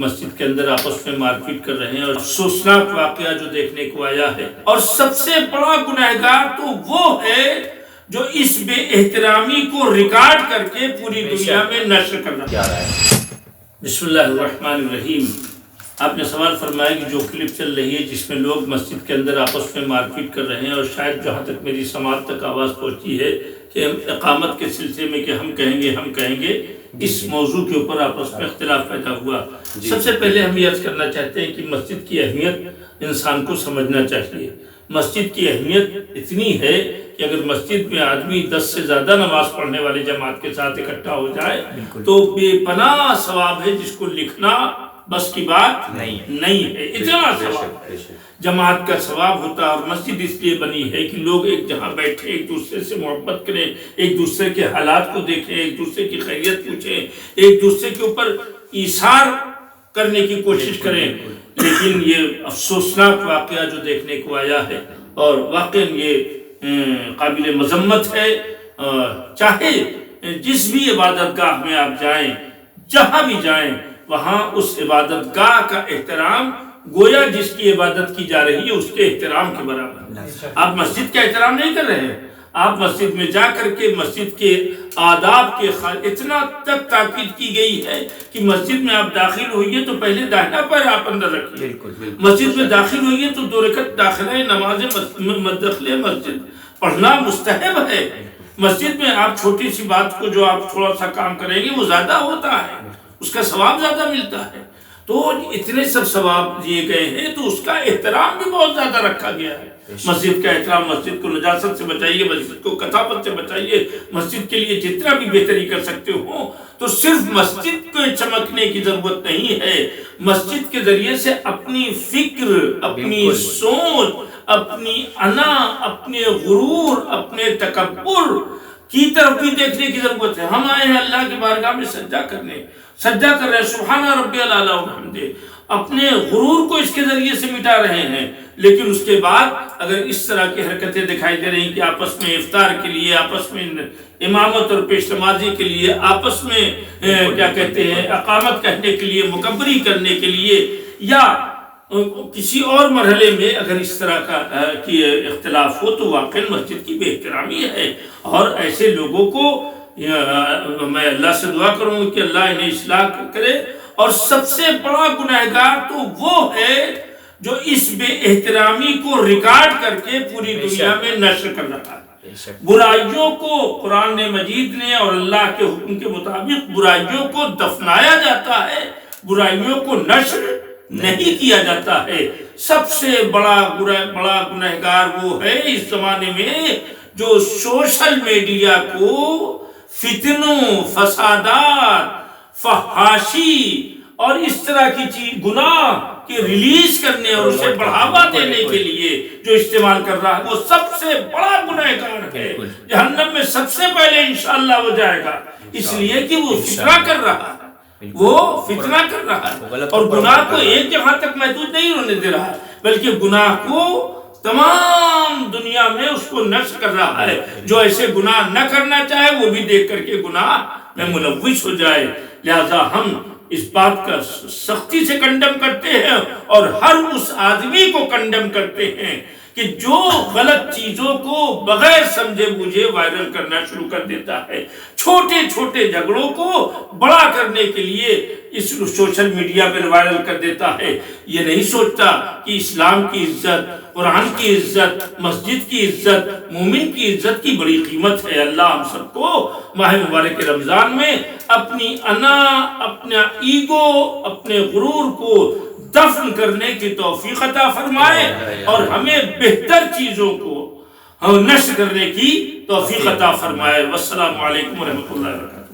مسجد کے اندر آپس میں مار پیٹ کر رہے ہیں اور افسوسناک واقعہ جو دیکھنے کو آیا ہے، اور سب سے بڑا گنہگار تو وہ ہے جو اس بے احترامی کو ریکارڈ کر کے پوری دنیا میں نشر کر رہا ہے۔ بسم اللہ الرحمن الرحیم۔ آپ نے سوال فرمایا کہ جو کلپ چل رہی ہے جس میں لوگ مسجد کے اندر آپس میں مار پیٹ کر رہے ہیں، اور شاید جہاں تک میری سماعت تک آواز پہنچی ہے کہ اقامت کے سلسلے میں کہ ہم کہیں گے اس موضوع کے اوپر آپس میں اختلاف پیدا ہوا۔ سب سے پہلے ہم یہ عرض کرنا چاہتے ہیں کہ مسجد کی اہمیت انسان کو سمجھنا چاہیے۔ مسجد کی اہمیت اتنی ہے کہ اگر مسجد میں آدمی 10 سے زیادہ نماز پڑھنے والے جماعت کے ساتھ اکٹھا ہو جائے تو بے پناہ ثواب ہے، جس کو لکھنا بس کی بات نہیں ہے، اتنا ثواب ہے۔ جماعت کا ثواب ہوتا ہے، اور مسجد اس لیے بنی ہے کہ لوگ ایک جہاں بیٹھے ایک دوسرے سے محبت کریں، ایک دوسرے کے حالات کو دیکھیں، ایک دوسرے کی خیریت پوچھیں، ایک دوسرے کے اوپر ایثار کرنے کی کوشش کریں۔ لیکن یہ افسوسناک واقعہ جو دیکھنے کو آیا ہے، اور واقعاً یہ قابل مذمت ہے۔ چاہے جس بھی عبادت گاہ میں آپ جائیں، جہاں بھی جائیں، وہاں اس عبادت گاہ کا احترام گویا جس کی عبادت کی جا رہی ہے اس کے احترام کے برابر۔ آپ مسجد کا احترام نہیں کر رہے ہیں۔ آپ مسجد میں جا کر کے مسجد کے آداب کے اتنا تک تاکید کی گئی ہے کہ مسجد میں آپ داخل ہوئیے تو پہلے داہنا پیر آپ اندر رکھیے۔ مسجد میں داخل ہوئیے تو 2 رکعت داخلہ نماز داخل مسجد پڑھنا مستحب ہے۔ مسجد میں آپ چھوٹی سی بات کو جو آپ تھوڑا سا کام کریں گے وہ زیادہ ہوتا ہے، اس کا ثواب زیادہ ملتا ہے۔ تو اتنے سب ثواب دیے گئے ہیں تو اس کا احترام بھی بہت زیادہ رکھا گیا ہے۔ مسجد کا احترام، مسجد کو نجاست سے بچائیے، مسجد کو کثافت سے بچائیے، مسجد کے لیے جتنا بھی بہتری کر سکتے ہو۔ تو صرف مسجد کو چمکنے کی ضرورت نہیں ہے، مسجد کے ذریعے سے اپنی فکر، اپنی سوچ، اپنی انا، اپنے غرور، اپنے تکبر کی طرف بھی دیکھنے کی ضرورت ہے۔ ہم آئے ہیں اللہ کی بارگاہ میں سجدہ کرنے، سجدہ کر رہے ہیں، سبحان ربی الاعلی وبحمدہ، اپنے غرور کو اس کے ذریعے سے مٹا رہے ہیں۔ لیکن اس کے بعد اگر اس طرح کی حرکتیں دکھائی دے رہی ہیں کہ آپس میں افطار کے لیے، آپس میں امامت اور پیش نمازی کے لیے، آپس میں کیا کہتے ہیں اقامت کہنے کے لیے، مکبری کرنے کے لیے، یا کسی اور مرحلے میں اگر اس طرح کا اختلاف ہو تو واقعی مسجد کی بے احترامی ہے۔ اور ایسے لوگوں کو میں اللہ سے دعا کروں گا کہ اللہ انہیں اصلاح کرے۔ اور سب سے بڑا گنہگار تو وہ ہے جو اس بے احترامی کو ریکارڈ کر کے پوری دنیا میں نشر کر رہا ہے۔ برائیوں کو قرآن مجید نے اور اللہ کے حکم کے مطابق برائیوں کو دفنایا جاتا ہے، برائیوں کو نشر نہیں کیا جاتا ہے۔ سب سے بڑا گنہگار وہ ہے اس زمانے میں جو سوشل میڈیا کو فتنوں، فسادات، فحاشی اور اس طرح کی چیز گناہ کے ریلیز کرنے اور اسے بڑھاوا دینے کے لیے جو استعمال کر رہا ہے وہ سب سے بڑا گنہگار ہے۔ جہنم میں سب سے پہلے انشاءاللہ وہ جائے گا، اس لیے کہ وہ فتنہ کر رہا ہے، وہ فتنہ کر رہا ہے، اور گناہ کو ایک جگہ تک محدود نہیں ہونے دے رہا ہے بلکہ گناہ کو تمام دنیا میں اس کو نشر کر رہا ہے۔ جو ایسے گناہ نہ کرنا چاہے وہ بھی دیکھ کر کے گناہ میں ملوث ہو جائے۔ لہذا ہم اس بات کا سختی سے کنڈم کرتے ہیں اور ہر اس آدمی کو کنڈم کرتے ہیں کہ جو غلط چیزوں کو بغیر سمجھے بوجھے وائرل کرنا شروع کر دیتا ہے، چھوٹے چھوٹے جھگڑوں کو بڑا کرنے کے لیے اس سوشل میڈیا پر وائرل کر دیتا ہے۔ یہ نہیں سوچتا کہ اسلام کی عزت، قرآن کی عزت، مسجد کی عزت، مومن کی عزت کی بڑی قیمت ہے۔ اللہ ہم سب کو ماہ مبارک رمضان میں اپنی انا، اپنا ایگو، اپنے غرور کو دفن کرنے کی توفیق عطا فرمائے، اور ہمیں بہتر چیزوں کو نشر کرنے کی توفیق عطا فرمائے۔ والسلام علیکم ورحمۃ اللہ وبرکاتہ۔